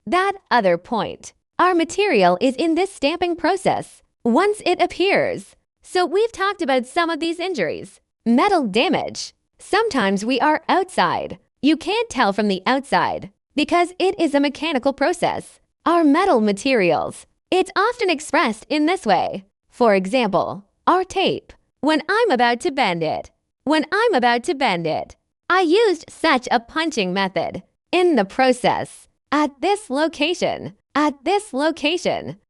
that other point. Our material is in this stamping process once it appears. So we've talked about some of these injuries. Metal damage. Sometimes we are outside. You can't tell from the outside because it is a mechanical process. Our metal materials. It's often expressed in this way. For example, our tape. When I'm about to bend it. I used such a punching method. In the process. At this location.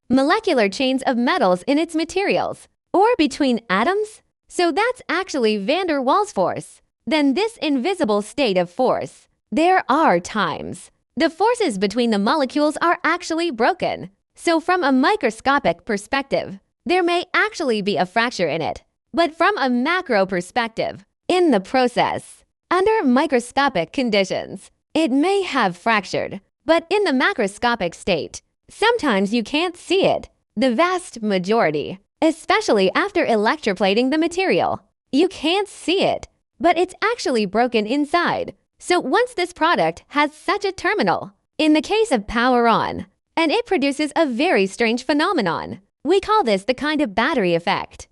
Molecular chains of metals in its materials. Or between atoms. So that's actually van der Waals force. Then this invisible state of force. There are times. The forces between the molecules are actually broken. So from a microscopic perspective, there may actually be a fracture in it. But from a macro perspective, in the process, under microscopic conditions, it may have fractured. But in the macroscopic state, sometimes you can't see it. The vast majority, especially after electroplating the material, you can't see it, but it's actually broken inside. So once this product has such a terminal, in the case of power on, and it produces a very strange phenomenon. We call this the kind of battery effect.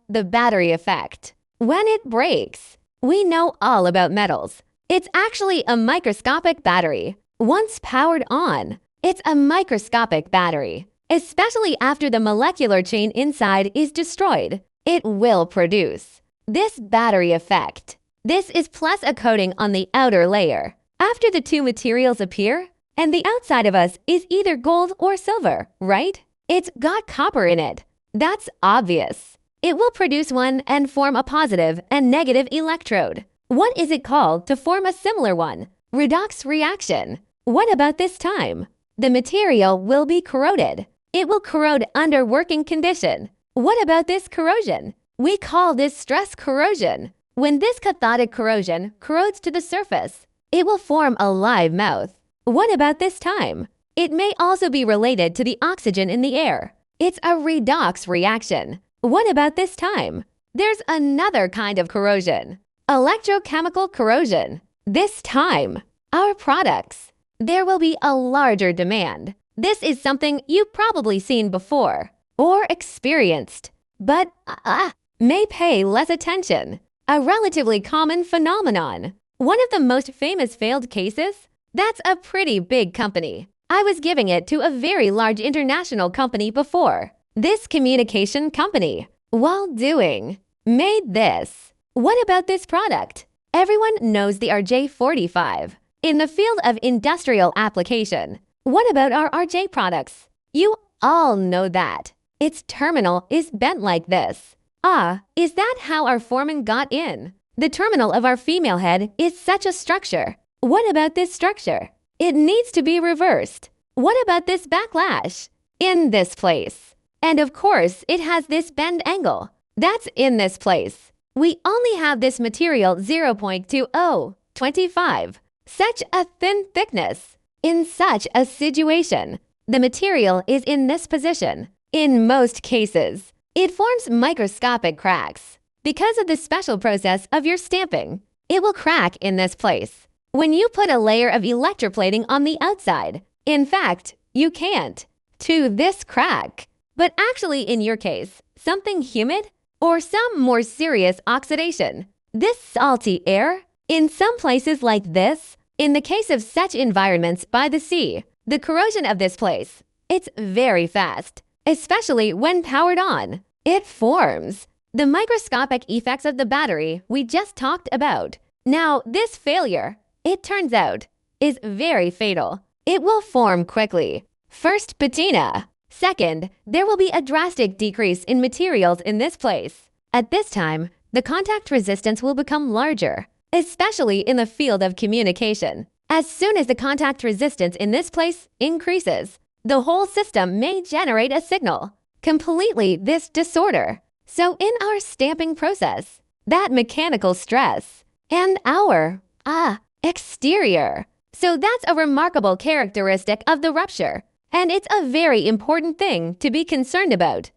The battery effect. When it breaks, we know all about metals. It's actually a microscopic battery. Once powered on, it's a microscopic battery. Especially after the molecular chain inside is destroyed, it will produce this battery effect. This is plus a coating on the outer layer. After the two materials appear, and the outside of us is either gold or silver, right? It's got copper in it. That's obvious. It will produce one and form a positive and negative electrode. What is it called to form a similar one? Redox reaction. What about this time? The material will be corroded. It will corrode under working condition. What about this corrosion? We call this stress corrosion. When this cathodic corrosion corrodes to the surface, it will form a live mouth. What about this time? It may also be related to the oxygen in the air. It's a redox reaction. What about this time? There's another kind of corrosion. Electrochemical corrosion. This time, our products. There will be a larger demand. This is something you've probably seen before or experienced, but may pay less attention. A relatively common phenomenon. One of the most famous failed cases? That's a pretty big company. I was giving it to a very large international company before. This communication company, while doing, made this. What about this product? Everyone knows the RJ45 in the field of industrial application. What about our RJ products? You all know that. Its terminal is bent like this. Is that how our foreman got in? The terminal of our female head is such a structure. What about this structure? It needs to be reversed. What about this backlash? In this place. And of course, it has this bend angle. That's in this place. We only have this material 0.2025. Such a thin thickness. In such a situation, the material is in this position. In most cases, it forms microscopic cracks. Because of the special process of your stamping, it will crack in this place. When you put a layer of electroplating on the outside, in fact, you can't. To this crack. But actually in your case, something humid or some more serious oxidation. This salty air, in some places like this, in the case of such environments by the sea, the corrosion of this place, it's very fast, especially when powered on. It forms the microscopic effects of the battery we just talked about. Now, this failure, it turns out, is very fatal. It will form quickly. First, patina. Second, there will be a drastic decrease in materials in this place. At this time, the contact resistance will become larger, especially in the field of communication. As soon as the contact resistance in this place increases, the whole system may generate a signal. Completely this disorder. So in our stamping process, that mechanical stress and our exterior. So that's a remarkable characteristic of the rupture. And it's a very important thing to be concerned about.